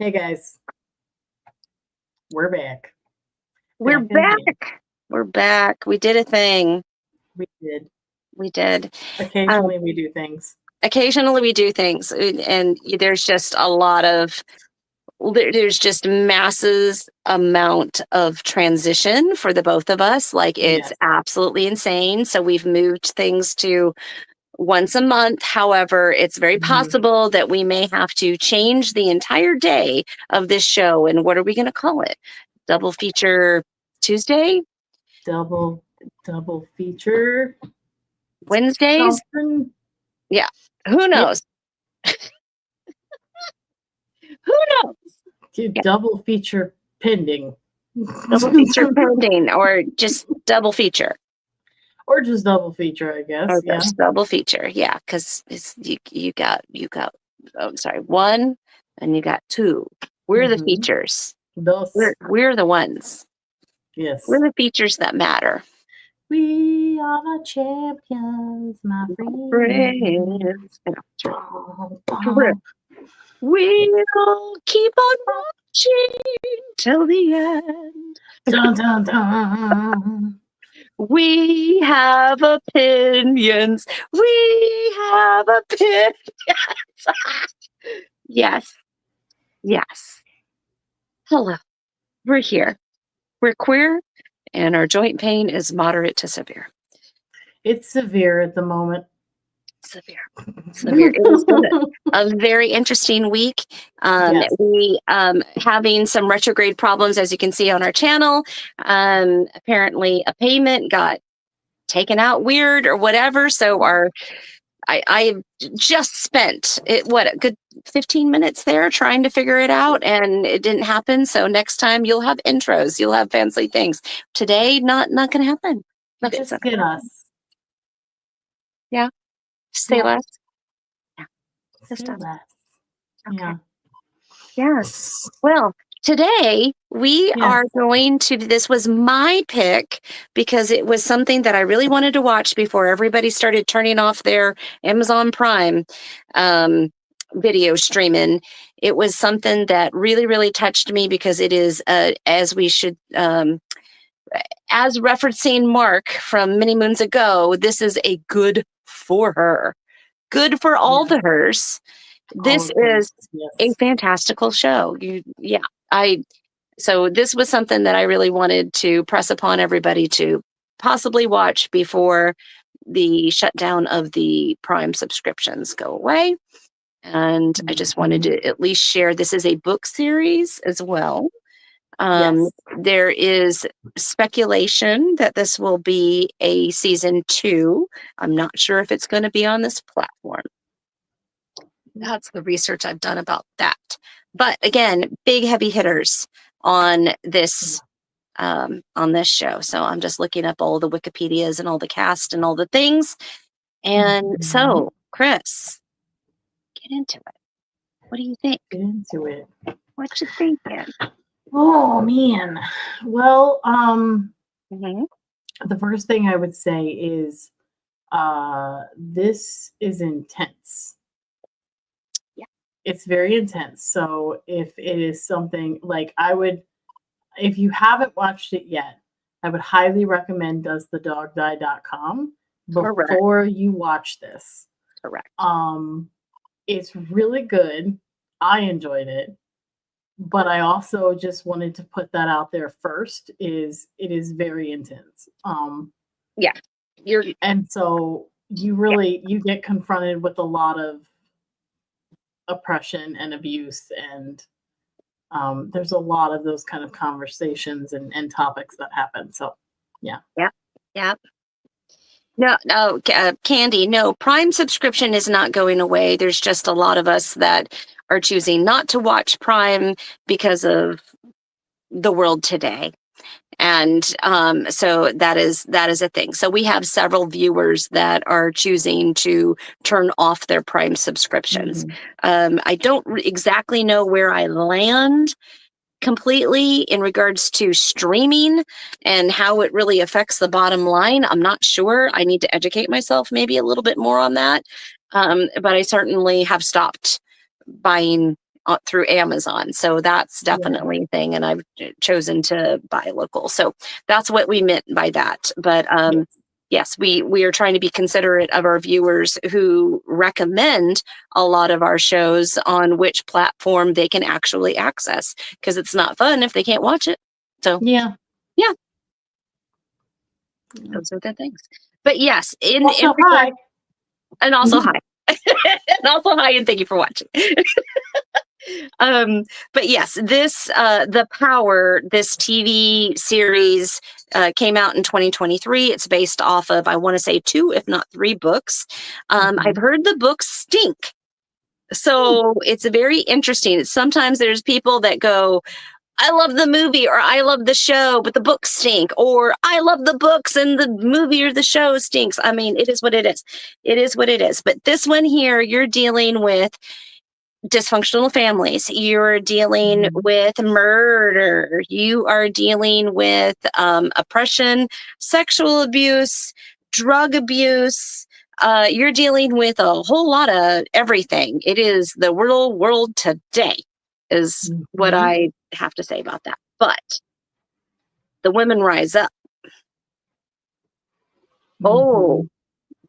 Hey guys, we're back. We're Back again. back. We're back. We did a thing. We did. We did. Occasionally we do things. Occasionally we do things, and there's just a lot of there's just masses amount of transition for the both of us. Like it's Yes. absolutely insane. So we've moved things to once a month. However, it's very Mhm. possible that we may have to change the entire day of this show. And what are we going to call it? Double feature Tuesday? Double feature. Wednesdays? Something. Yeah. Who knows? Who knows? Yeah. Double feature pending. Double feature pending, or just double feature. Or just double feature, I guess. Or yeah. just double feature, yeah, because you got oh sorry, one and you got two. We're the features. Those. We're the ones. Yes. We're the features that matter. We are the champions, my friends. We'll keep on watching till the end. Dun, dun, dun. We have opinions. We have opinions. Yes. Yes. Hello. We're here. We're queer, and our joint pain is moderate to severe. It's severe at the moment. Severe. It has been a very interesting week. Yes. We having some retrograde problems, as you can see on our channel. Apparently, a payment got taken out weird or whatever. So I just spent a good 15 minutes there trying to figure it out, and it didn't happen. So next time you'll have intros, you'll have fancy things. Today, not going to happen. Just get us. Yeah. Say less. Yeah. Just less. Okay. Yeah. Yes. Well, today we are going to, this was my pick because it was something that I really wanted to watch before everybody started turning off their Amazon Prime video streaming. It was something that really, really touched me because it is, as we should, as referencing Mark from many moons ago, this is a good for her. Good for all the hers. This is a fantastical show. So this was something that I really wanted to press upon everybody to possibly watch before the shutdown of the Prime subscriptions go away. And I just wanted to at least share, this is a book series as well. There is speculation that this will be a season 2. I'm not sure if it's going to be on this platform. That's the research I've done about that. But again, big heavy hitters on this show. So I'm just looking up all the Wikipedias and all the cast and all the things. And so, Cris, get into it. What do you think? Get into it. What you thinking? Oh man. Well, the first thing I would say is this is intense. Yeah. It's very intense. So if it is something like if you haven't watched it yet, I would highly recommend doesthedogdie.com before you watch this. Correct. It's really good. I enjoyed it. But I also just wanted to put that out there first. It is very intense. Yeah. And so you get confronted with a lot of oppression and abuse, and there's a lot of those kind of conversations and topics that happen. So yeah. No, Candy, no, Prime subscription is not going away. There's just a lot of us that are choosing not to watch Prime because of the world today. And so that is a thing. So we have several viewers that are choosing to turn off their Prime subscriptions. I don't exactly know where I land completely in regards to streaming and how it really affects the bottom line. I'm not sure. I need to educate myself maybe a little bit more on that. But I certainly have stopped buying through Amazon. So that's definitely a thing. And I've chosen to buy local. So that's what we meant by that. But yes, we are trying to be considerate of our viewers who recommend a lot of our shows on which platform they can actually access, because it's not fun if they can't watch it. So yeah. Those are the things. But yes, Also, hi. And also hi. And also hi, and thank you for watching. But yes, this The Power, this TV series came out in 2023. It's based off of, I want to say, 2, if not 3 books. I've heard the books stink. So it's very interesting. Sometimes there's people that go, I love the movie or I love the show, but the books stink, or I love the books and the movie or the show stinks. I mean, it is what it is. It is what it is. But this one here, you're dealing with dysfunctional families. You're dealing with murder. You are dealing with oppression, sexual abuse, drug abuse. You're dealing with a whole lot of everything. It is the world today, is what I have to say about that. But the women rise up. Oh,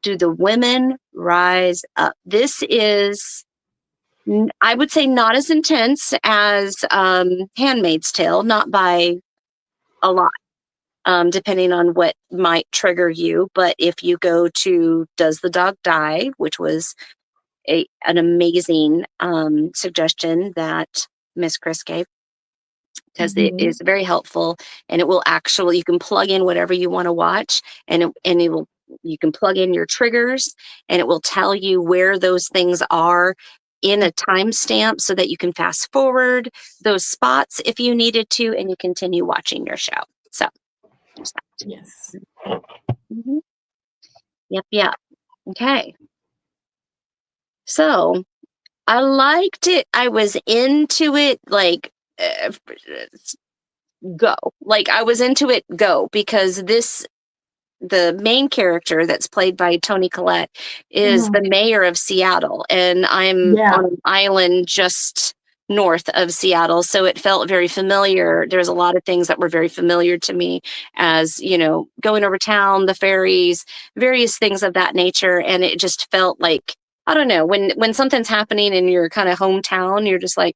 do the women rise up? This is, I would say, not as intense as Handmaid's Tale, not by a lot, depending on what might trigger you. But if you go to Does the Dog Die, which was an amazing suggestion that Miss Cris gave, because it is very helpful, and it will actually, you can plug in whatever you want to watch, and it will, you can plug in your triggers, and it will tell you where those things are in a timestamp so that you can fast forward those spots if you needed to, and you continue watching your show. So there's that. Yes. Yep. Okay. So I liked it. I was into it, like, go. Like, I was into it, go, because the main character that's played by Toni Collette is the mayor of Seattle, and I'm on an island just north of Seattle, so it felt very familiar. There's a lot of things that were very familiar to me, as, you know, going over town, the ferries, various things of that nature, and it just felt like, I don't know, when something's happening in your kind of hometown, you're just like,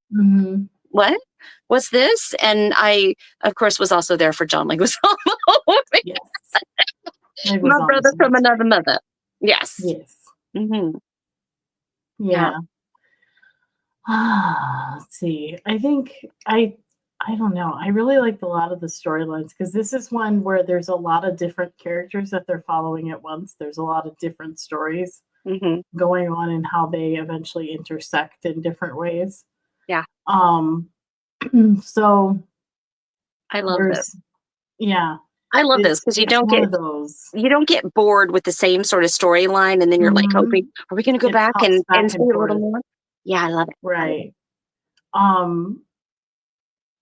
what? What's this? And I, of course, was also there for John Leguizamo. Yes. My brother from another mother. Yes. Yeah. Let's see. I think I don't know. I really liked a lot of the storylines, because this is one where there's a lot of different characters that they're following at once. There's a lot of different stories going on, and how they eventually intersect in different ways. Yeah. So I love this. Yeah. I love this, because you don't get bored with the same sort of storyline, and then you're like hoping, are we going to go back and see a little more? Yeah, I love it. Right.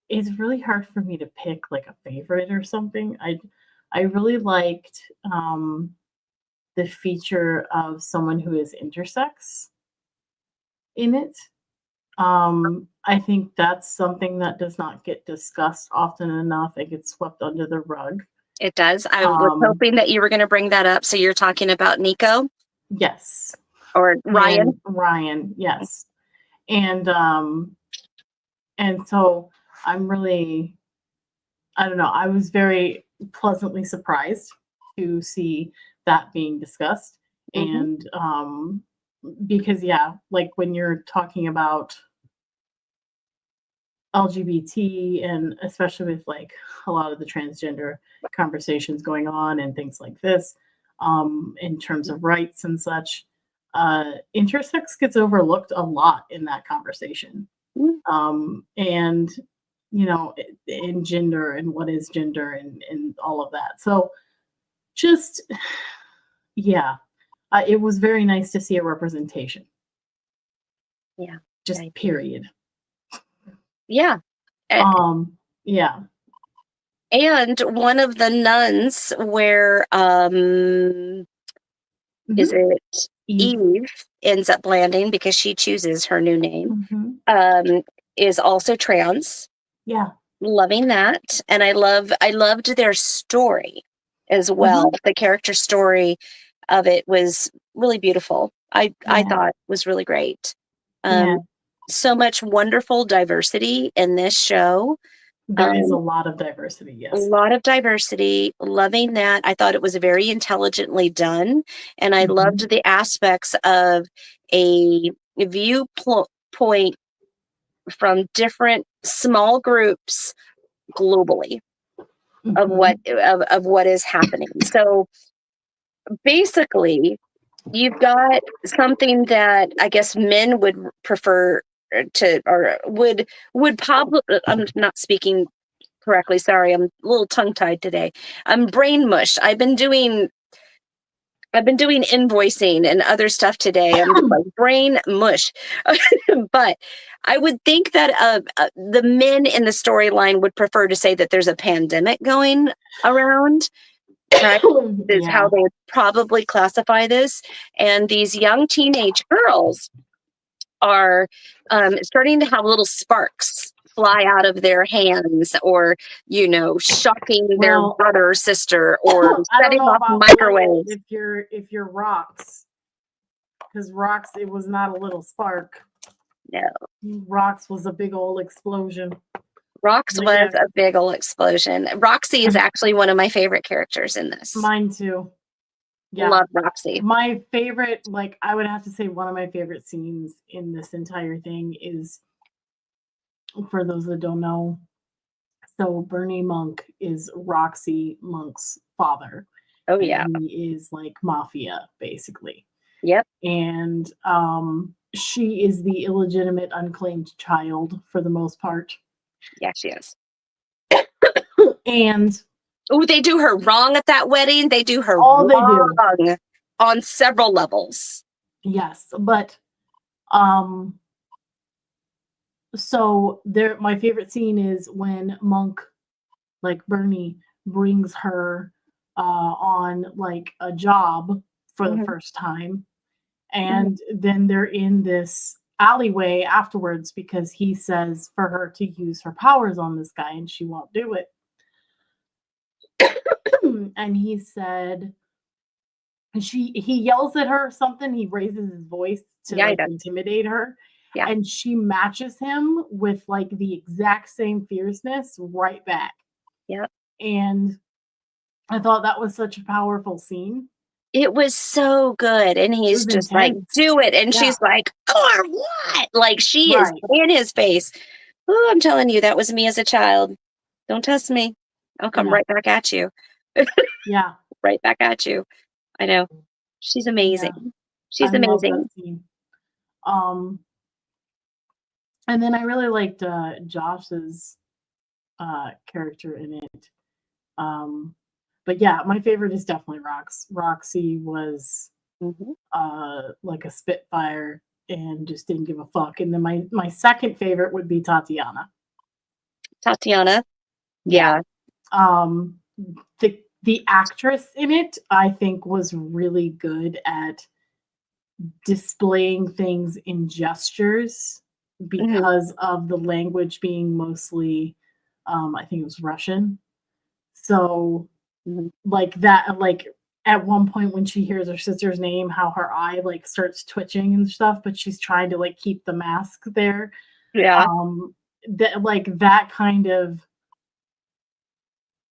It's really hard for me to pick like a favorite or something. I really liked the feature of someone who is intersex in it. I think that's something that does not get discussed often enough. It gets swept under the rug. It does. I was hoping that you were going to bring that up. So you're talking about Nico? Yes. Or Ryan? Ryan, yes. And so I'm really, I don't know, I was very pleasantly surprised to see that being discussed. And because, like when you're talking about LGBT, and especially with like a lot of the transgender conversations going on and things like this, in terms of rights and such, intersex gets overlooked a lot in that conversation. And, you know, in gender and what is gender and all of that. So just, it was very nice to see a representation. Yeah. Just period. Yeah. Yeah. And one of the nuns, where is it Eve ends up landing, because she chooses her new name. is also trans. Yeah. Loving that. And I loved their story as well. The character story of it was really beautiful. I thought was really great. So much wonderful diversity in this show. There is a lot of diversity, yes. A lot of diversity. Loving that. I thought it was very intelligently done. And I loved the aspects of a viewpoint from different small groups globally of what is happening. So basically, you've got something that I guess men would prefer to, or would probably. I'm not speaking correctly. Sorry, I'm a little tongue tied today. I'm brain mush. I've been doing invoicing and other stuff today. I'm just like brain mush. But I would think that the men in the storyline would prefer to say that there's a pandemic going around. Right? Is how they would probably classify this. And these young teenage girls are starting to have little sparks fly out of their hands, or shocking their brother or sister, or setting off microwaves. If you're rocks, because rocks, it was not a little spark. No, rocks was a big old explosion. Rocks was a big old explosion. Roxy is actually one of my favorite characters in this. Mine too. Yeah. Love Roxy. My favorite, I would have to say one of my favorite scenes in this entire thing is, for those that don't know, so Bernie Monk is Roxy Monk's father. Oh, yeah. He is mafia, basically. Yep. And she is the illegitimate, unclaimed child for the most part. Yeah, she is. And they do her wrong at that wedding. They do her wrong on several levels. Yes, but so my favorite scene is when Monk, Bernie, brings her on a job for the first time, and then they're in this alleyway afterwards because he says for her to use her powers on this guy and she won't do it. And he said, he yells at her or something. He raises his voice to intimidate her. Yeah. And she matches him with the exact same fierceness right back. Yep. And I thought that was such a powerful scene. It was so good. And he's just intense. Do it. And she's like, or what? She is in his face. Oh, I'm telling you, that was me as a child. Don't test me. I'll come right back at you. Yeah. Right back at you. I know. She's amazing. Yeah. She's amazing. And then I really liked Josh's character in it. But yeah, my favorite is definitely Roxy was a spitfire and just didn't give a fuck. And then my second favorite would be Tatiana. Yeah. The actress in it, I think, was really good at displaying things in gestures because of the language being mostly, I think it was Russian. So that, at one point when she hears her sister's name, how her eye starts twitching and stuff, but she's trying to keep the mask there. Yeah. That kind of,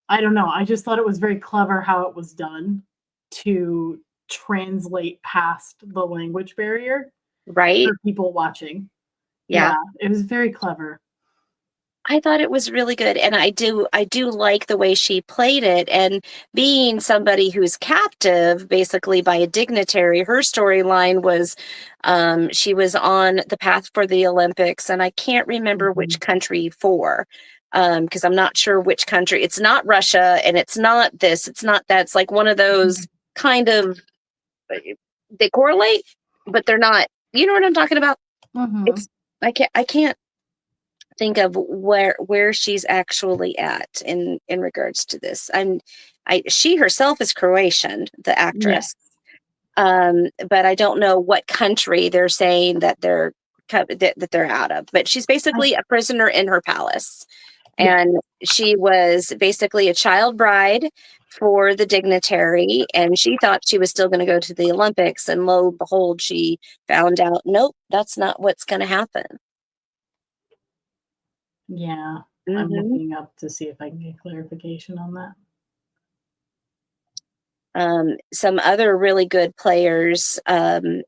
I don't know. I just thought it was very clever how it was done to translate past the language barrier. Right. For people watching. Yeah. It was very clever. I thought it was really good. And I do like the way she played it. And being somebody who's captive, basically, by a dignitary, her storyline was she was on the path for the Olympics. And I can't remember which country for. Because I'm not sure which country. It's not Russia, and it's not this, it's not that. It's one of those kind of, they correlate, but they're not. You know what I'm talking about? It's I can't think of where she's actually at in regards to this. She herself is Croatian, the actress. Yes. But I don't know what country they're saying that they're that they're out of. But she's basically a prisoner in her palace. And she was basically a child bride for the dignitary, and she thought she was still going to go to the Olympics, and lo and behold, she found out, nope, that's not what's going to happen. Yeah, I'm looking up to see if I can get clarification on that. Some other really good players, John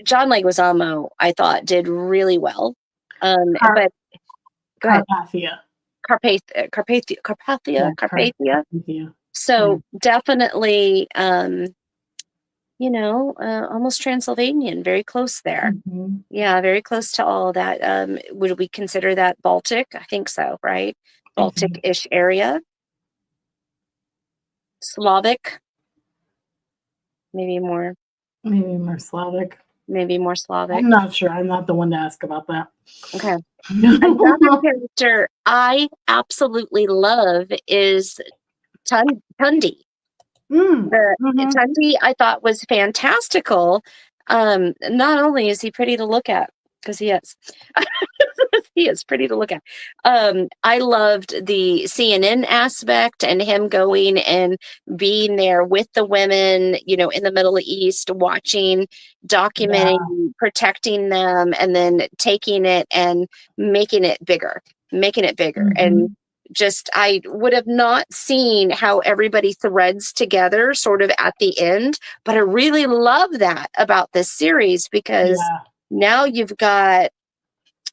Leguizamo, I thought, did really well. But go ahead. Carpathia. So definitely, almost Transylvanian, very close there. Mm-hmm. Yeah, very close to all of that. Would we consider that Baltic? I think so, right? Baltic-ish area. Slavic. Maybe more Slavic. Maybe more Slavic. I'm not sure. I'm not the one to ask about that. Okay. Another character I absolutely love is Tundi. Tundi, I thought, was fantastical. Not only is he pretty to look at, because he is. He is pretty to look at. I loved the CNN aspect and him going and being there with the women, in the Middle East, watching, documenting, protecting them, and then taking it and making it bigger. And just, I would have not seen how everybody threads together sort of at the end, but I really love that about this series, because now you've got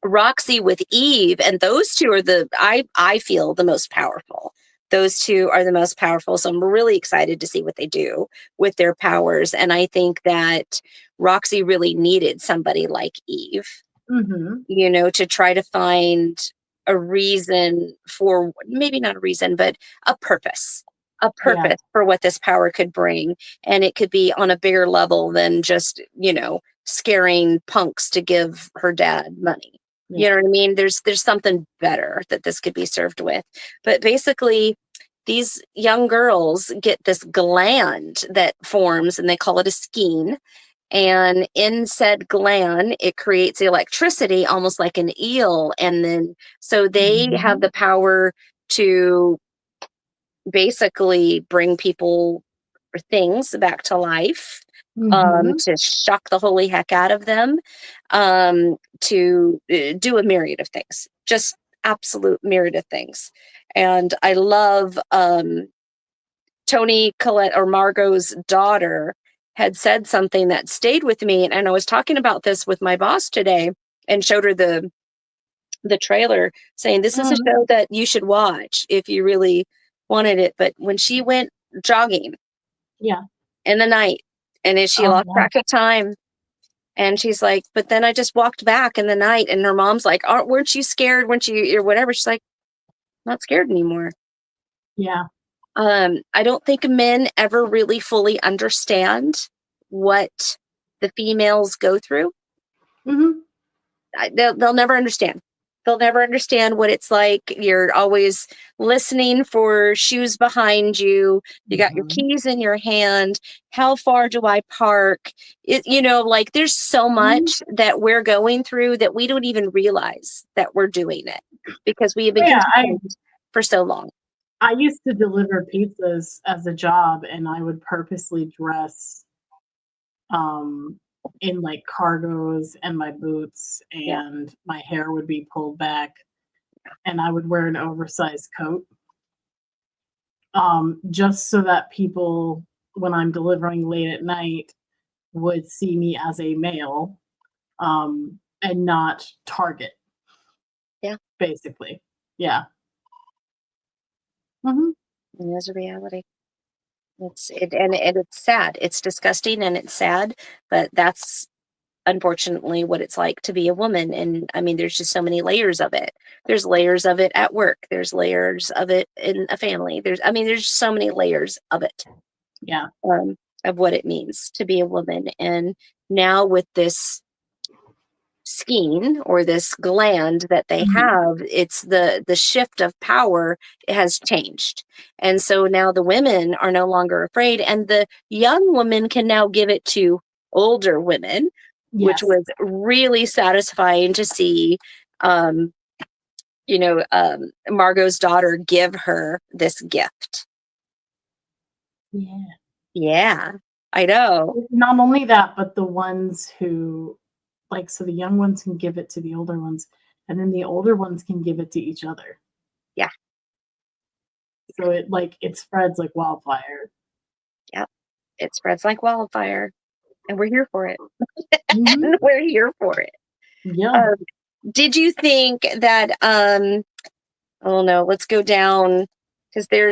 Roxy with Eve, and those two are I feel the most powerful. Those two are the most powerful. So I'm really excited to see what they do with their powers. And I think that Roxy really needed somebody like Eve, to try to find a reason for, maybe not a reason, but a purpose for what this power could bring. And it could be on a bigger level than just, scaring punks to give her dad money. You know what I mean? There's something better that this could be served with. But basically, these young girls get this gland that forms, and they call it a skein. And in said gland, it creates electricity, almost like an eel. And then, so they have the power to basically bring people or things back to life. To shock the holy heck out of them, to do a myriad of things, just absolute myriad of things. And I love Toni Collette, or Margot's daughter, had said something that stayed with me. And I was talking about this with my boss today and showed her the trailer, saying this is a show that you should watch if you really wanted it. But when she went jogging in the night, and as she lost track of time, and she's like, but then I just walked back in the night, and her mom's like, weren't you scared? Weren't you, or whatever? She's like, not scared anymore. Yeah. I don't think men ever really fully understand what the females go through. They'll never understand. They'll never understand what it's like. You're always listening for shoes behind you. You got your keys in your hand. How far do I park? There's so much that we're going through that we don't even realize that we're doing it, because we have been conditioned for so long. I used to deliver pizzas as a job, and I would purposely dress in like cargos and my boots, and my hair would be pulled back, and I would wear an oversized coat, just so that people, when I'm delivering late at night, would see me as a male, and not target. Basically. It is a reality. And it's sad. It's disgusting and it's sad, but that's unfortunately what it's like to be a woman. And I mean, there's just so many layers of it. There's layers of it at work. There's layers of it in a family. There's so many layers of it. Of what it means to be a woman. And now with this skein, or this gland that they have, it's the shift of power has changed. And so now the women are no longer afraid, and the young women can now give it to older women, which Yes. was really satisfying to see. Margot's daughter give her this gift. Yeah. Yeah, I know. Not only that, but the ones who like, so the young ones can give it to the older ones, and then the older ones can give it to each other. Yeah. So it spreads like wildfire. Yep. It spreads like wildfire, and we're here for it. Mhm. And we're here for it. Yeah. Um, did you think that, oh no, let's go down because there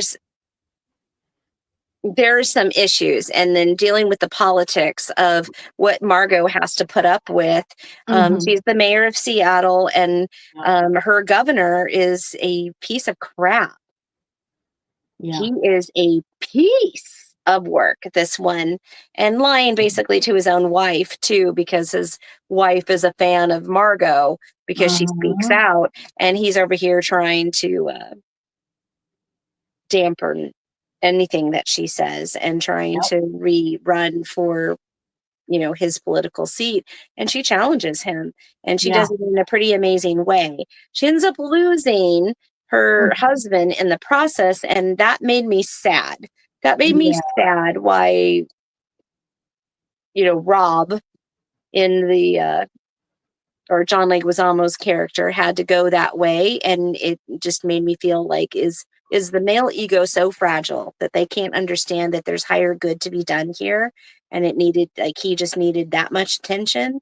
are some issues, and then dealing with the politics of what Margot has to put up with. Mhm. She's the mayor of Seattle, and Yeah. her governor is a piece of crap. Yeah. He is a piece of work, this one, and lying basically to his own wife too, because his wife is a fan of Margot because she speaks Uh-huh. out, and he's over here trying to dampen anything that she says and trying Yep. to rerun for his political seat. And she challenges him, and she Yeah. does it in a pretty amazing way. She ends up losing her Mhm. husband in the process, and that made me sad. That made me Yeah. sad why Rob in the or John Leguizamo's character had to go that way, and it just made me feel like is the male ego so fragile that they can't understand that there's higher good to be done here, and it needed, like, he just needed that much attention.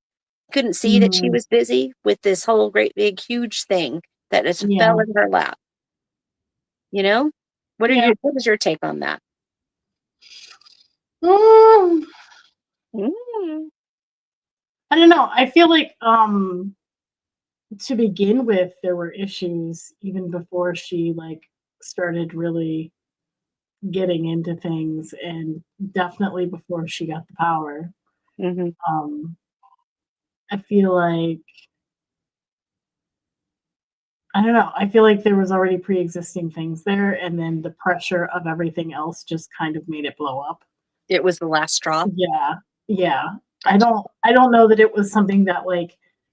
Couldn't see that she Mhm. was busy with this whole great big huge thing that just fell Yeah. in her lap. You know, Yeah. what is your take on that? Mm, Mm, I don't know. I feel like to begin with there were issues even before she started really getting into things, and definitely before she got the power. mm-hmm. Um I feel like I don't know. I feel like there was already pre-existing things there, and then the pressure of everything else just kind of made it blow up. It was the last straw. Yeah, yeah. Gotcha. I don't know that it was something that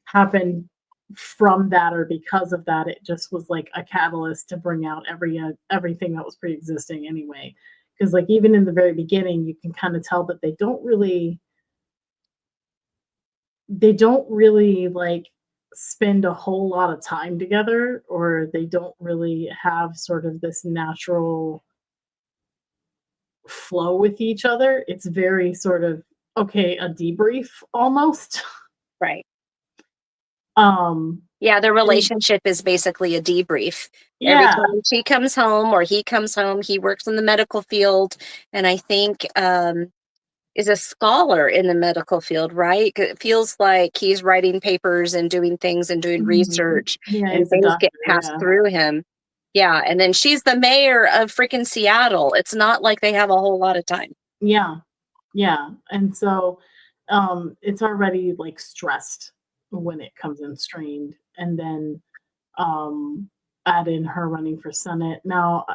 happened from that or because of that. It just was like a catalyst to bring out everything that was pre-existing anyway. Because even in the very beginning, you can kind of tell that they don't really spend a whole lot of time together, or they don't really have sort of this natural flow with each other. It's very sort of okay, a debrief almost. Right. um Yeah, their and relationship is basically a debrief. Every yeah. time she comes home or he comes home, he works in the medical field, and I think is a scholar in the medical field, right? 'Cause it feels like he's writing papers and doing things and doing Mhm. research, Yeah, and he's a things get doctor, passed yeah. through him. Yeah, and then she's the mayor of freaking Seattle. It's not like they have a whole lot of time. Yeah, yeah, and so, it's already, stressed when it comes in strained, and then, um, add in her running for Senate. Now,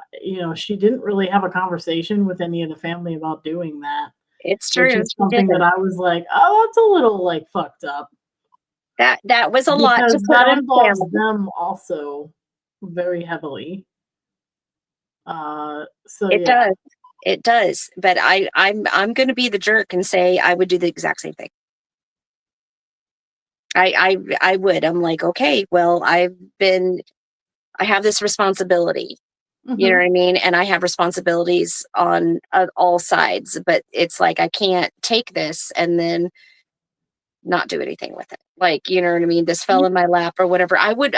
she didn't really have a conversation with any of the family about doing that, It's which true. is She something that didn't. I was like, "Oh, that's a little, fucked up," That was a lot to because put that on involves family. them also very heavily. So It yeah. does. It does. But I'm gonna be the jerk and say I would do the exact same thing. I would. I'm like, okay, well, I have this responsibility. You know what Mhm. I mean? And I have responsibilities on all sides, but it's like I can't take this and then not do anything with it. Like, you know what I mean? This fell in my lap or whatever. I would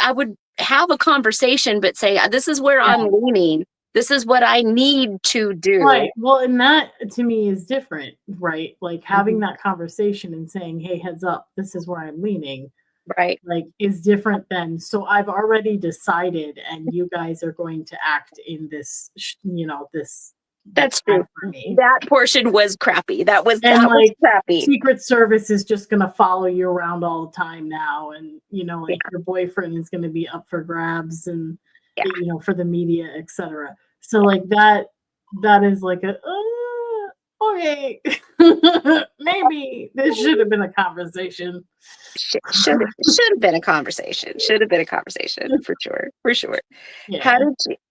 have a conversation, but say, this is where Yeah. I'm leaning. This is what I need to do. Right. Well, and that to me is different, right? Like having Mhm. that conversation and saying, "Hey, heads up, this is where I'm leaning," Right. is different than, so I've already decided and you guys are going to act in this That's bad true. for me. That portion was crappy. That was And crappy. Secret Service is just going to follow you around all the time now, and Yeah, your boyfriend is going to be up for grabs, and yeah. for the media, etc. So that is like a okay, maybe this should have been a conversation. Should have been a conversation. Should have been a conversation for sure. For sure. Yeah.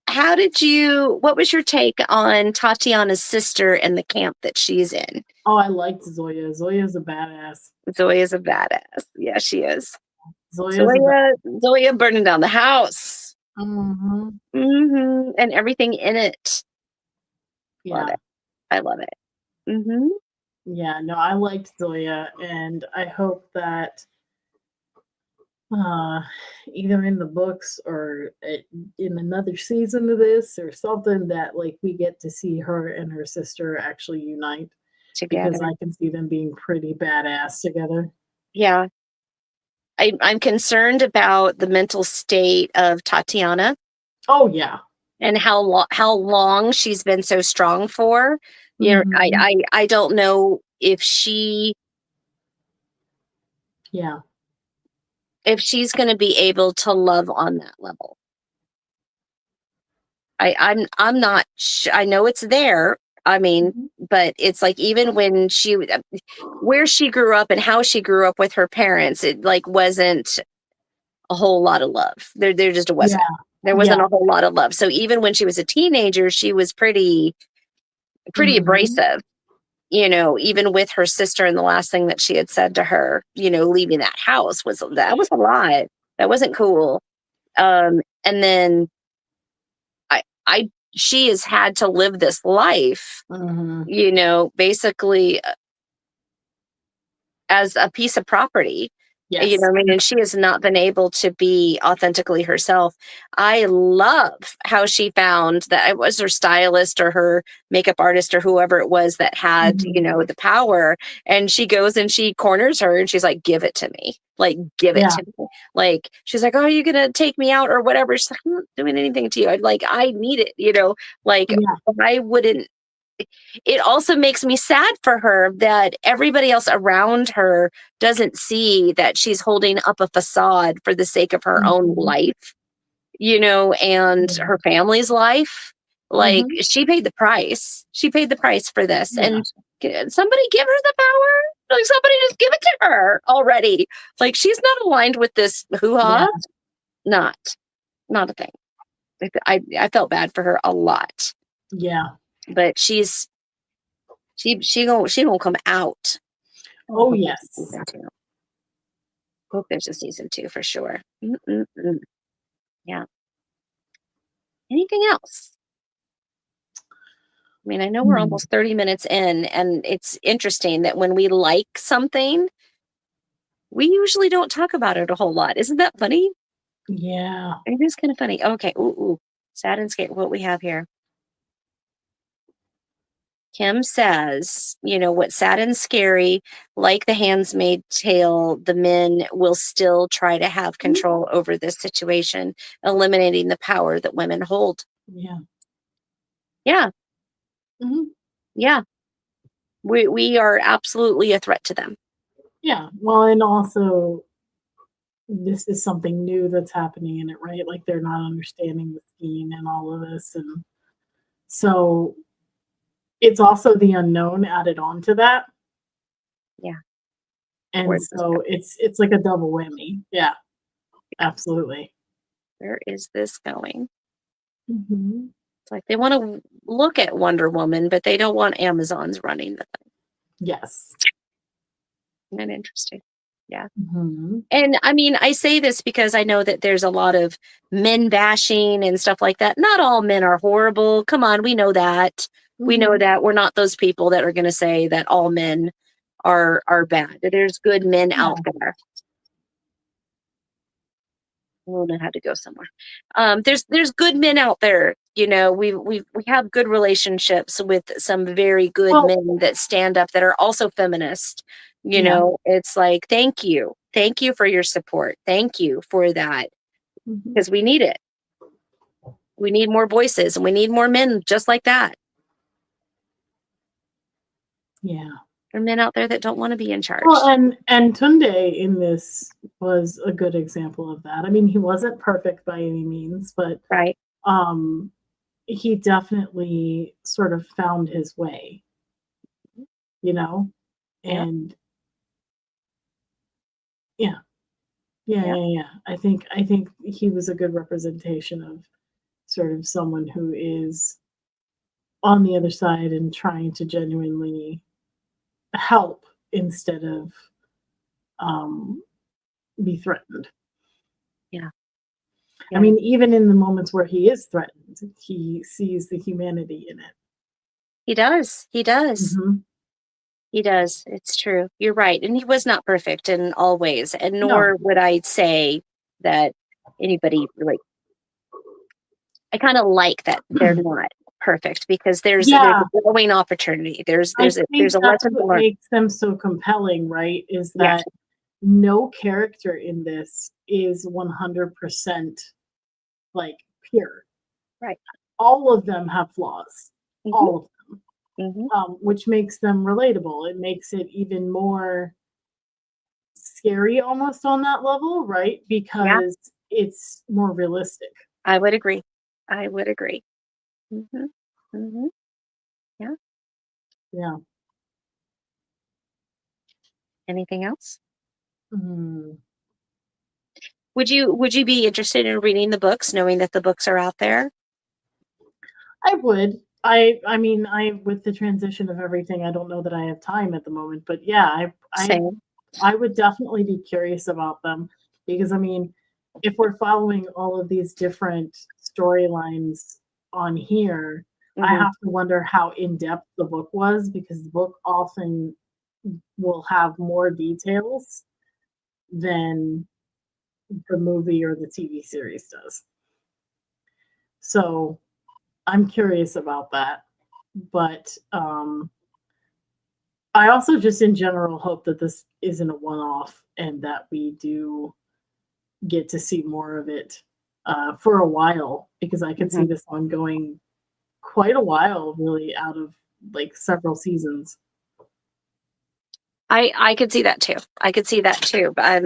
How did you what was your take on Tatiana's sister and the camp that she's in? Oh, I liked Zoya. Zoya's a badass. Zoya's a badass. Yeah, she is. Zoya's a badass. Zoya burning down the house. Mm-hmm. And everything in it. Love Yeah. it. I love it. Mm-hmm. Yeah, no, I liked Zoya, and I hope that either in the books or in another season of this or something that like we get to see her and her sister actually unite Together. because I can see them being pretty badass together. Yeah. I'm concerned about the mental state of Tatiana. Oh yeah. And how long she's been so strong for. You know, Mhm. I don't know if she's going to be able to love on that level. I'm not. I know it's there. I mean, but it's like even when where she grew up and how she grew up with her parents, it like wasn't a whole lot of love. There just wasn't. Yeah. There wasn't a whole lot of love. So even when she was a teenager, she was pretty abrasive. You know, even with her sister, and the last thing that she had said to her, you know, leaving that house was a lot. That wasn't cool. And then she has had to live this life, you know, basically as a piece of property. Yes. You know what I mean? And she has not been able to be authentically herself. I love how she found that it was her stylist or her makeup artist or whoever it was that had, you know, the power. And she goes and she corners her and she's like, give it to me. Like, give it to me. Like, she's like, oh, are you going to take me out or whatever? She's like, I'm not doing anything to you. I need it, you know, like I wouldn't. It also makes me sad for her that everybody else around her doesn't see that she's holding up a facade for the sake of her own life, you know, and her family's life. Like she paid the price. She paid the price for this. And somebody give her the power. Like somebody just give it to her already. Like she's not aligned with this hoo-ha. Not a thing. I felt bad for her a lot. Yeah. But she gonna come out. Oh yes. Hope there's a season 2 for sure. Yeah. Anything else? I mean, I know we're almost 30 minutes in, and it's interesting that when we like something, we usually don't talk about it a whole lot. Isn't that funny? Yeah. It is kind of funny. Okay. Ooh. Sad and scary. What we have here. Kim says, you know, what's sad and scary, like the Handmaid's Tale, the men will still try to have control over this situation, eliminating the power that women hold. Yeah. Yeah. Yeah. We are absolutely a threat to them. Yeah. Well, and also this is something new that's happening in it, right? Like they're not understanding the scheme and all of this. And so it's also the unknown added on to that. Yeah. And so it's like a double whammy. Yeah. Absolutely. Where is this going? It's like they want to look at Wonder Woman, but they don't want Amazon's running the thing. Yes. Isn't that interesting? Yeah. And I mean, I say this because I know that there's a lot of men bashing and stuff like that. Not all men are horrible. Come on, we know that. We know that. We're not those people that are going to say that all men are bad. There's good men out there. We'll know how to go somewhere. There's good men out there. You know, we have good relationships with some very good men that stand up that are also feminist. You know, it's like, thank you for your support. Thank you for that, because we need it. We need more voices, and we need more men just like that. Yeah. There are men out there that don't want to be in charge. Well, and Tunde in this was a good example of that. I mean, he wasn't perfect by any means, but he definitely sort of found his way. you know? Yeah. And yeah, Yeah. I think he was a good representation of sort of someone who is on the other side and trying to genuinely help instead of um, be threatened. Yeah. I Yeah. mean, even in the moments where he is threatened, he sees the humanity in it. He does. He does. Mhm. He does. It's true. You're right. And he was not perfect in all ways. And No. nor would I say that anybody really, I kind of like that they're not perfect because there's Yeah, a growing opportunity. I There's think a that's lesson to what learn. makes them so compelling, right? Is Yes. that no character in this is 100% like pure. Right. All of them have flaws, Hmm. all of them, Hmm. which makes them relatable. It makes it even more scary almost on that level, right? Yeah, Because it's more realistic. I would agree. I would agree. Hmm. Hmm. Yeah. Yeah. Anything else? Mm. Would you be interested in reading the books, knowing that the books are out there? I would. I mean, I with the transition of everything, I don't know that I have time at the moment, but yeah, Same. I would definitely be curious about them because I mean, if we're following all of these different storylines on here, I Hmm. have to wonder how in depth the book was because the book often will have more details than the movie or the TV series does. So I'm curious about that. But I also just in general hope that this isn't a one off and that we do get to see more of it for a while because I could Hmm. see this one going quite a while, really, out of like several seasons. I could see that too. I could see that too. But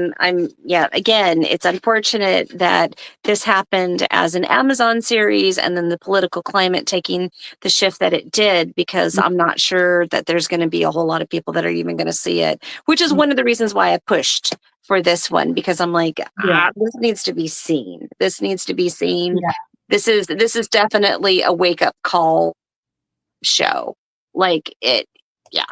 yeah, again, it's unfortunate that this happened as an Amazon series and then the political climate taking the shift that it did because I'm not sure that there's going to be a whole lot of people that are even going to see it, which is one of the reasons why I pushed for this one because I'm like, Yeah, this needs to be seen. This needs to be seen. yeah, This is definitely a wake up call show. Like it, yeah.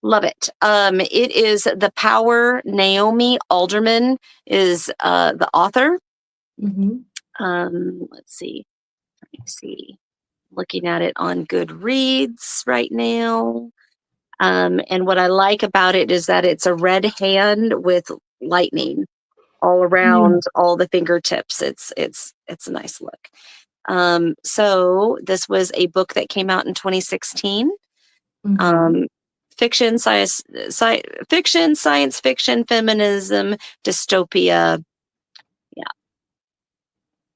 Love it. It is The Power. Naomi Alderman is the author. hmm Let's see. Let me see. Looking at it on Goodreads right now. And what I like about it is that it's a red hand with lightning all mm-hmm. around all the fingertips. It's a nice look. So this was a book that came out in 2016. Um, fiction, fiction, science fiction, feminism, dystopia, yeah,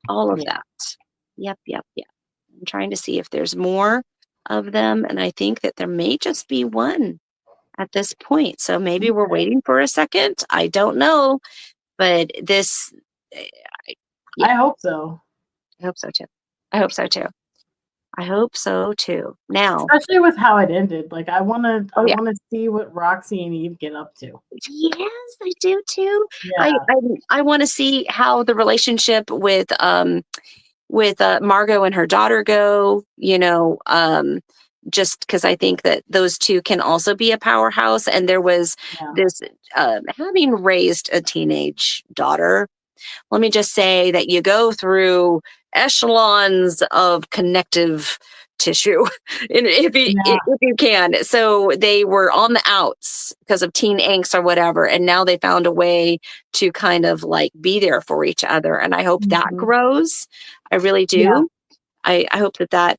all of Yeah, that. Yep, yep, yep. I'm trying to see if there's more of them, and I think that there may just be one at this point. So maybe we're waiting for a second. I don't know, but this, eh, yeah, I hope so. I hope so too. I hope so too. I hope so too. Now, Especially with how it ended. Like oh I yeah. wanna see what Roxy and Eve get up to. Yes, I do too. I Yeah, I, I want to see how the relationship with Margot and her daughter go. Just because I think that those two can also be a powerhouse. And there was yeah, this having raised a teenage daughter. Let me just say that you go through echelons of connective tissue and yeah, if you can. So they were on the outs because of teen angst or whatever, and now they found a way to kind of like be there for each other, and I hope that mhm, grows. I really yeah, do. I hope that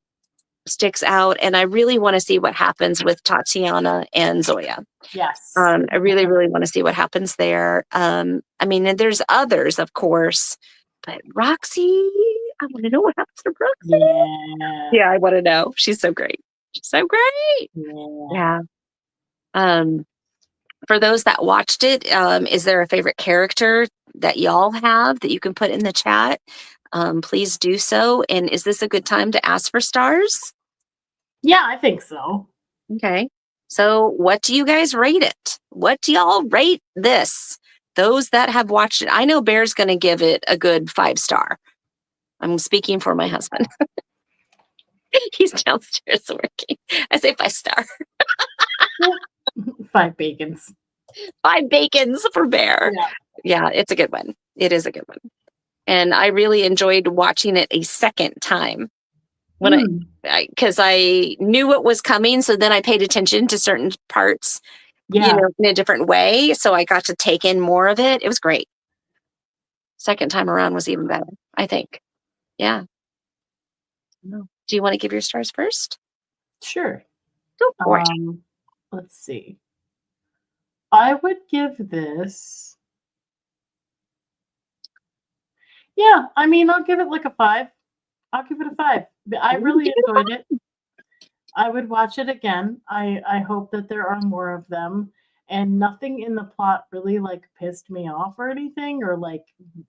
sticks out, and I really want to see what happens with Tatiana and Zoya. yes, I really, really want to see what happens there. I mean, and there's others, of course, but Roxy, I want to know what happens to Roxy. yeah, Yeah, I want to know. She's so great. She's so great. yeah. Yeah. Um, for those that watched it, is there a favorite character that y'all have that you can put in the chat? Please do so. And is this a good time to ask for stars? Yeah, I think so. Okay. So what do you guys rate it? What do y'all rate this? Those that have watched it, I know Bear's going to give it a good 5-star. I'm speaking for my husband. He's downstairs working. I say 5-star. 5 bacons. 5 bacons for Bear. Yeah, it's a good one. It is a good one. And I really enjoyed watching it a second time when because I knew what was coming. So then I paid attention to certain parts, in a different way. So I got to take in more of it. It was great. Second time around was even better, I think. Yeah. Do you want to give your stars first? Sure. Go for it. Let's see. I would give this. Yeah, I mean, I'll give it like a 5. I'll give it a 5. I really enjoyed it. I would watch it again. I hope that there are more of them. And nothing in the plot really like pissed me off or anything, or like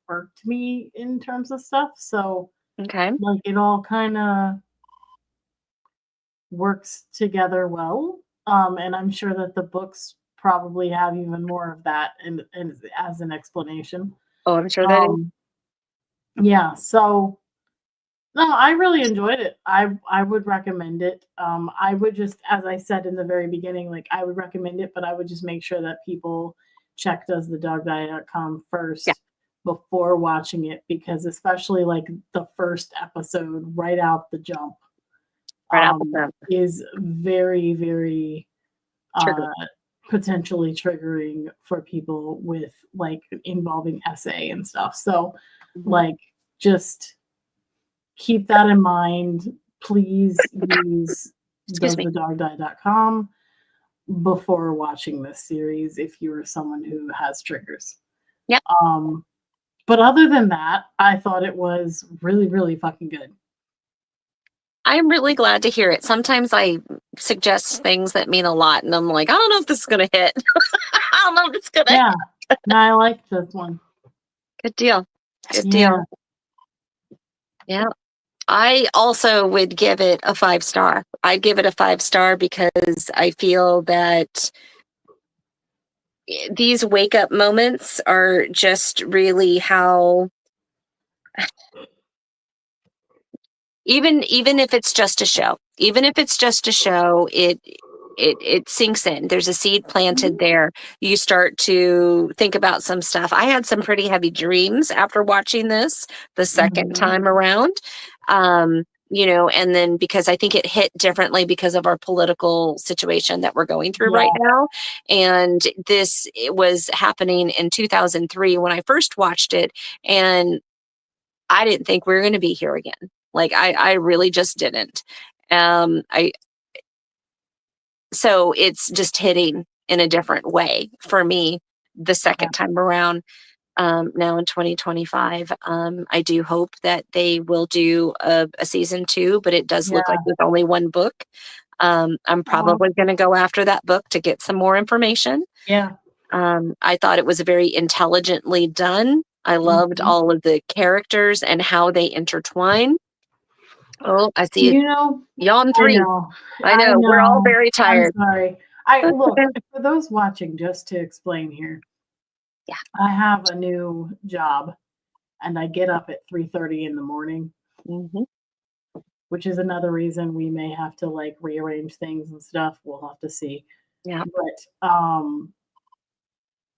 irked me in terms of stuff. So okay, like it all kind of works together well. And I'm sure that the books probably have even more of that and as an explanation. Oh, I'm sure that is. Yeah, so no, I really enjoyed it. I would recommend it. I would just, as I said in the very beginning, like I would recommend it, but I would just make sure that people check doesthedogdiet.com first before watching it, because especially like the first episode right out the jump is very, very potentially triggering for people with like involving essay and stuff. So like just keep that in mind. Please use doesthedogdiet.com before watching this series if you are someone who has triggers. Yep. But other than that, I thought it was really, really fucking good. I'm really glad to hear it. Sometimes I suggest things that mean a lot, and I'm like, I don't know if this is going to hit. I don't know if it's going to hit. No, I like this one. Good deal. Good deal. Yeah. I also would give it a 5-star. I'd give it a 5-star because I feel that these wake up moments are just really how, even if it's just a show, it sinks in. There's a seed planted there. You start to think about some stuff. I had some pretty heavy dreams after watching this the second time around. And then because I think it hit differently because of our political situation that we're going through right now. And it was happening in 2003 when I first watched it. And I didn't think we were going to be here again. Like, I really just didn't. So it's just hitting in a different way for me the second time around. Now in 2025, I do hope that they will do a season 2, but it does look like there's only one book. I'm probably going to go after that book to get some more information. Yeah. I thought it was very intelligently done. I loved all of the characters and how they intertwine. Oh, I see it. Yawn 3. I know. We're all very tired. I'm sorry. Look, for those watching, just to explain here. Yeah. I have a new job and I get up at 3:30 in the morning. Which is another reason we may have to like rearrange things and stuff. We'll have to see. Yeah. But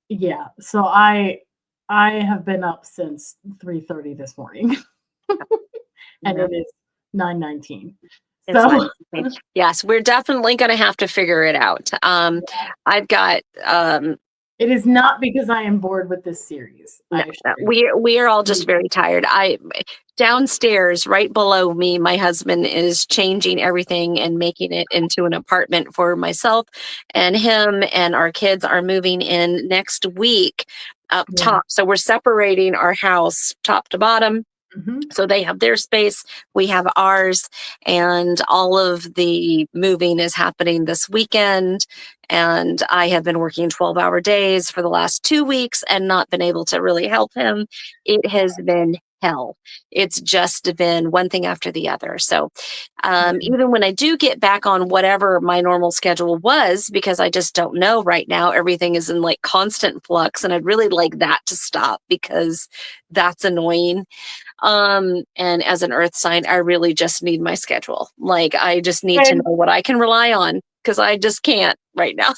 yeah. So I have been up since 3:30 this morning. And it is 9:19. So yes, we're definitely going to have to figure it out. I've got it is not because I am bored with this series. No. We are all just very tired. Downstairs, right below me, my husband is changing everything and making it into an apartment for myself and him, and our kids are moving in next week up top. So we're separating our house top to bottom. So they have their space, we have ours, and all of the moving is happening this weekend. And I have been working 12-hour days for the last 2 weeks and not been able to really help him. It has been hell. It's just been one thing after the other. So even when I do get back on whatever my normal schedule was, because I just don't know right now, everything is in like constant flux, and I'd really like that to stop because that's annoying. And as an earth sign, I really just need my schedule. Like I just need to know what I can rely on because I just can't right now.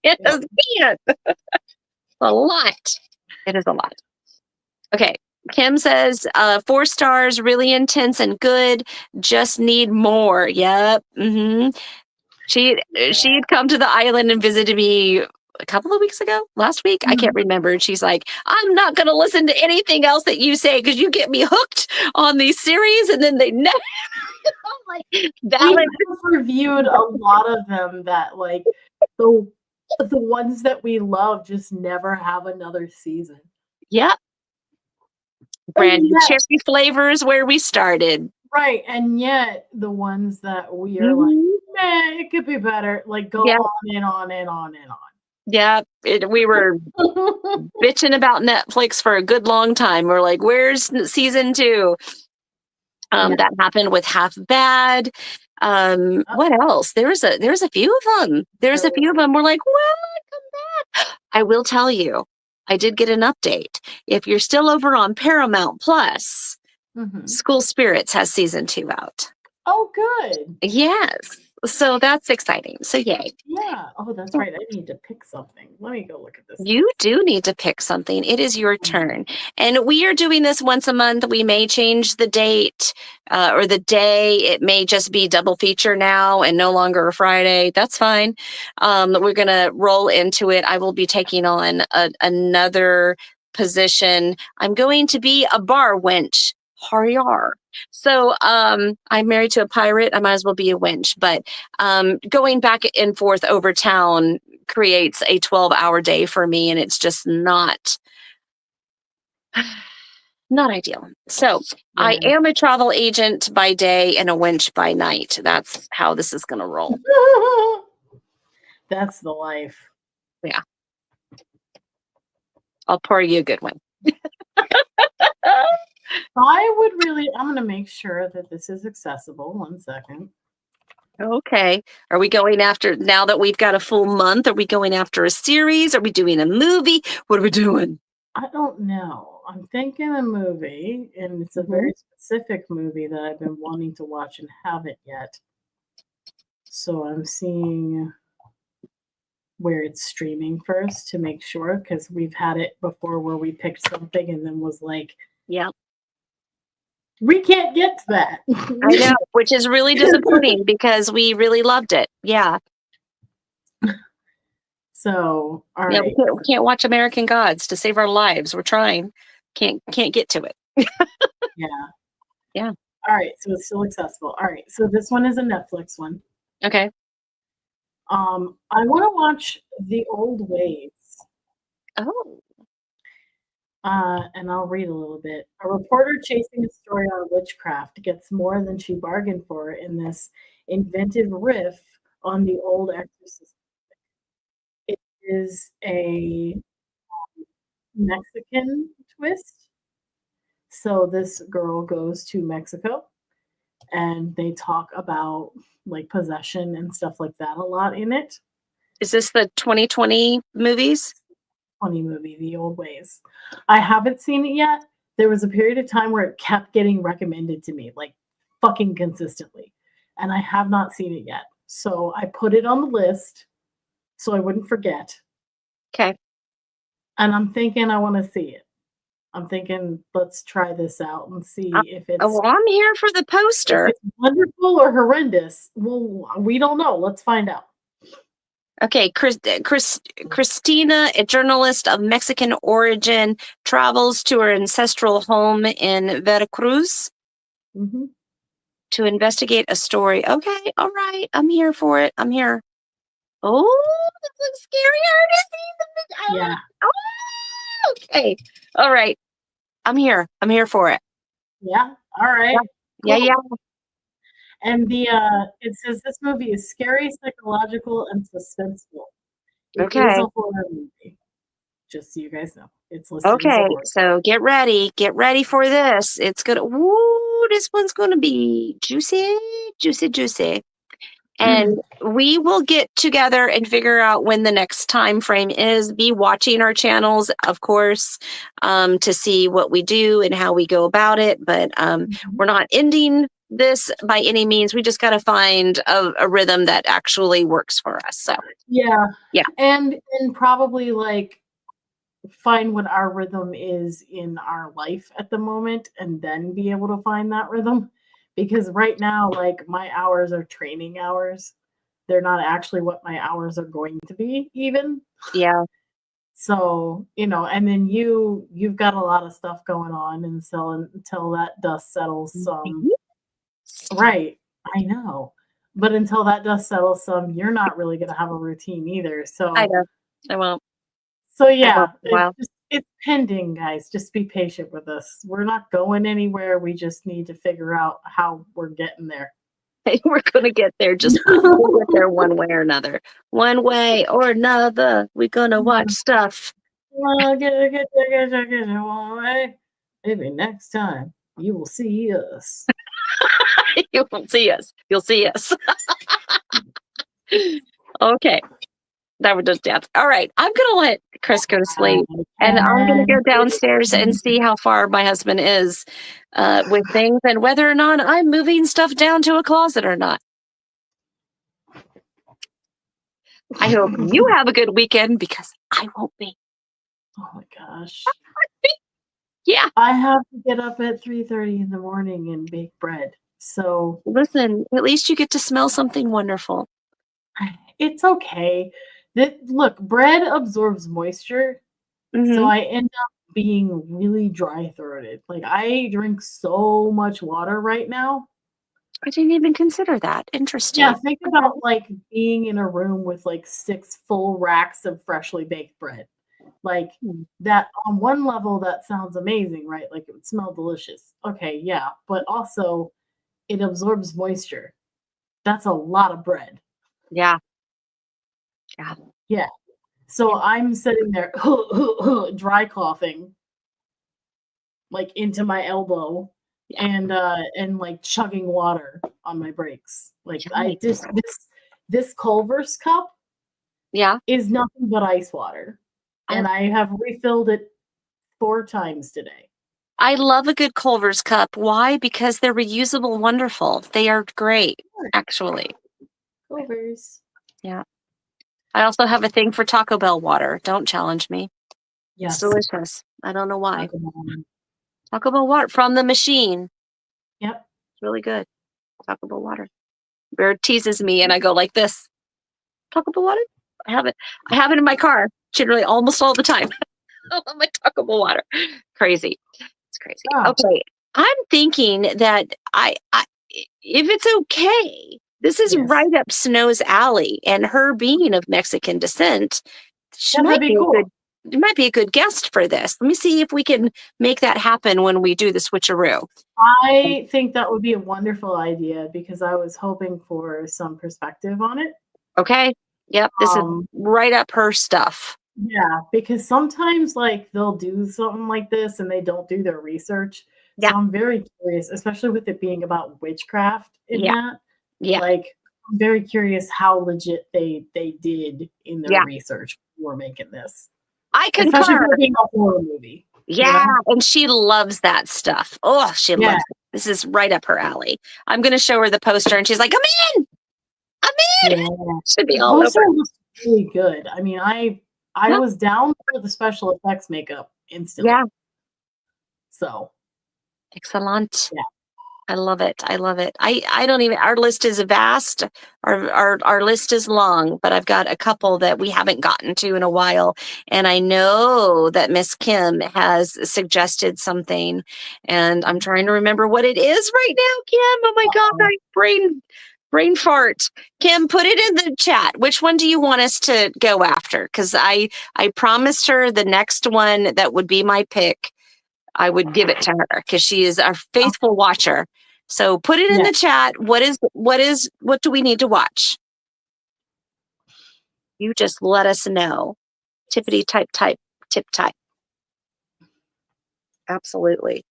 It just can't. A lot. It is a lot. Okay. Kim says 4 stars, really intense and good. Just need more. Yep. She'd come to the island and visited me a couple of weeks ago, last week. I can't remember. And she's like, I'm not going to listen to anything else that you say because you get me hooked on these series, and then they never. I'm like, we reviewed a lot of them that like the ones that we love just never have another season. Yep. Brand new cherry flavors where we started. Right. And yet the ones that we are like, man, it could be better. Like go on and on and on and on. Yeah. We were bitching about Netflix for a good long time. We're like, where's season 2? That happened with Half Bad. What else? There's a few of them. There's a few of them. We're like, welcome back. I will tell you, I did get an update. If you're still over on Paramount Plus, School Spirits has season 2 out. Oh, good. Yes. So that's exciting. So yay. Yeah. Oh, that's right. I need to pick something. Let me go look at this. You do need to pick something. It is your turn. And we are doing this once a month. We may change the date or the day. It may just be double feature now and no longer a Friday. That's fine. We're going to roll into it. I will be taking on another position. I'm going to be a bar wench. Har. So I'm married to a pirate. I might as well be a wench. But going back and forth over town creates a 12-hour day for me, and it's just not ideal. So I am a travel agent by day and a wench by night. That's how this is going to roll. That's the life. Yeah. I'll pour you a good one. I'm going to make sure that this is accessible. 1 second. Okay. Are we going after, now that we've got a full month, are we going after a series? Are we doing a movie? What are we doing? I don't know. I'm thinking a movie, and it's a very specific movie that I've been wanting to watch and haven't yet. So I'm seeing where it's streaming first to make sure, because we've had it before where we picked something and then was like, yeah, we can't get to that. I know, which is really disappointing because we really loved it. Yeah. So, all right. We can't watch American Gods to save our lives. We're trying. Can't get to it. Yeah. All right. So it's still accessible. All right. So this one is a Netflix one. Okay. I want to watch The Old Ways. Oh. And I'll read a little bit. A reporter chasing a story on witchcraft gets more than she bargained for in this inventive riff on the old exorcism. It is a Mexican twist. So this girl goes to Mexico and they talk about like possession and stuff like that a lot in it. Is this the 2020 movies? 20 movie, The Old Ways. I haven't seen it yet. There was a period of time where it kept getting recommended to me, like fucking consistently. And I have not seen it yet. So I put it on the list so I wouldn't forget. Okay. And I'm thinking I want to see it. I'm thinking, let's try this out and see if it's... Oh, I'm here for the poster. If it's wonderful or horrendous. Well, we don't know. Let's find out. Okay, Christina, a journalist of Mexican origin, travels to her ancestral home in Veracruz to investigate a story. Okay, all right, I'm here for it. I'm here. Oh, this looks scary. Yeah. Oh, okay, all right. I'm here. I'm here for it. Yeah. All right. Yeah. Cool. Yeah. And it says this movie is scary, psychological, and suspenseful. It is a horror movie, just so you guys know. It's listed as a Okay, horse. so get ready for this. It's gonna, woo, this one's gonna be juicy, juicy, juicy. And we will get together and figure out when the next time frame is. Be watching our channels, of course, to see what we do and how we go about it. But we're not ending this by any means. We just got to find a rhythm that actually works for us. So Yeah. Yeah. And probably like find what our rhythm is in our life at the moment and then be able to find that rhythm. Because right now, like my hours are training hours. They're not actually what my hours are going to be, even. Yeah. So, and then you've got a lot of stuff going on, and so until that dust settles some, right, I know. But until that dust settles some, you're not really gonna have a routine either. So I know. I won't. So I yeah, won't. Wow. it's pending, guys. Just be patient with us. We're not going anywhere. We just need to figure out how we're getting there. We're going to get there. Just we'll get there one way or another. One way or another. We're going to watch stuff. Well, get one way. Maybe next time you will see us. You won't see us. You'll see us. Okay. That would just dance. All right. I'm going to let Cris go to sleep. And I'm going to go downstairs and see how far my husband is with things and whether or not I'm moving stuff down to a closet or not. I hope you have a good weekend because I won't be. Oh my gosh. Yeah. I have to get up at 3:30 in the morning and bake bread. So listen, at least you get to smell something wonderful. It's okay. Look, bread absorbs moisture. So I end up being really dry throated. Like I drink so much water right now. I didn't even consider that. Interesting. Yeah, think about like being in a room with like 6 full racks of freshly baked bread. Like that on one level, that sounds amazing, right? Like it would smell delicious. Okay, yeah. But also it absorbs moisture. That's a lot of bread. Yeah. Yeah. Yeah. So I'm sitting there dry coughing like into my elbow and like chugging water on my breaks. Like I just this Culver's cup is nothing but ice water. And I have refilled it 4 times today. I love a good Culver's cup. Why? Because they're reusable, wonderful. They are great, actually. Culver's. Yeah. I also have a thing for Taco Bell water. Don't challenge me. Yes. It's delicious. I don't know why. Taco Bell water from the machine. Yep. It's really good. Taco Bell water. Bear teases me and I go like this. Taco Bell water? I have it. I have it in my car, generally almost all the time. I love my Taco Bell water. Crazy. It's crazy. Oh. Okay. I'm thinking that I if it's okay, this is right up Snow's alley, and her being of Mexican descent, she might be cool. it might be a good guest for this. Let me see if we can make that happen when we do the switcheroo. I think that would be a wonderful idea because I was hoping for some perspective on it. Okay. Yep. This is right up her stuff. Yeah, because sometimes like they'll do something like this and they don't do their research. Yeah. So I'm very curious, especially with it being about witchcraft in that. Yeah. Like I'm very curious how legit they did in their research before making this. I concur. Especially for being a horror movie. Yeah, and she loves that stuff. Oh, she loves it. This is right up her alley. I'm going to show her the poster, and she's like, "I'm in! I'm in!" Yeah. Should be the all poster over. looks really good. I mean, I was down for the special effects makeup instantly. Yeah. So. Excellent. Yeah. I love it. I love it. I don't even, our list is vast. Our list is long, but I've got a couple that we haven't gotten to in a while. And I know that Miss Kim has suggested something, and I'm trying to remember what it is right now, Kim. Oh my God, my brain fart. Kim, put it in the chat. Which one do you want us to go after? Because I promised her the next one that would be my pick, I would give it to her because she is our faithful watcher. So put it in the chat. What do we need to watch? You just let us know. Tippity type, tip type. Absolutely.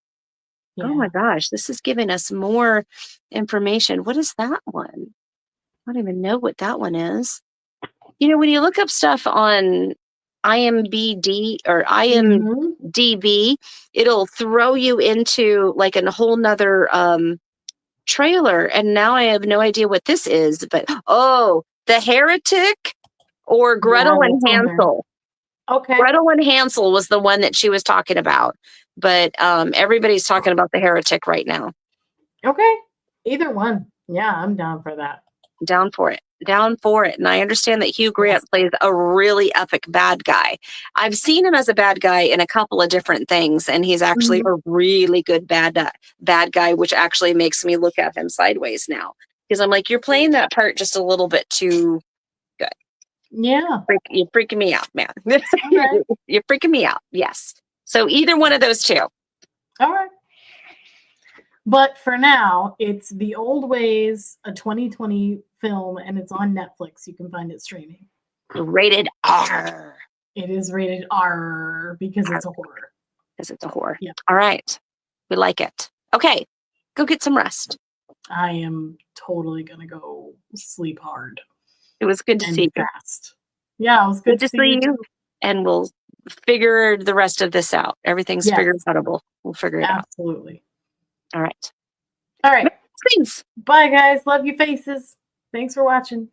Yeah. Oh my gosh, this is giving us more information. What is that one? I don't even know what that one is. You know, when you look up stuff on IMBD or Mhm. IMDb, it'll throw you into like a whole nother trailer. And now I have no idea what this is, but oh, The Heretic or Yeah, Gretel and that's on there. Hansel. Okay. Gretel and Hansel was the one that she was talking about, but everybody's talking about The Heretic right now. Okay. Either one. Yeah, I'm down for that. Down for it. Down for it. And I understand that Hugh Grant plays a really epic bad guy. I've seen him as a bad guy in a couple of different things, and he's actually a really good bad guy, which actually makes me look at him sideways now. Because I'm like, you're playing that part just a little bit too good. Yeah. You're freaking me out, man. Okay. You're freaking me out. Yes. So either one of those two. All right. But for now, it's The Old Ways, a 2020 film, and it's on Netflix. You can find it streaming. Rated R. It is rated R because it's a horror. Because it's a horror. Yeah. All right. We like it. Okay. Go get some rest. I am totally going to go sleep hard. It was good to see you. Fast. Yeah, it was good to see you. And we'll figure the rest of this out. Everything's figure outable. We'll figure it out. Absolutely. All right. All right. Thanks. Bye, guys. Love your faces. Thanks for watching.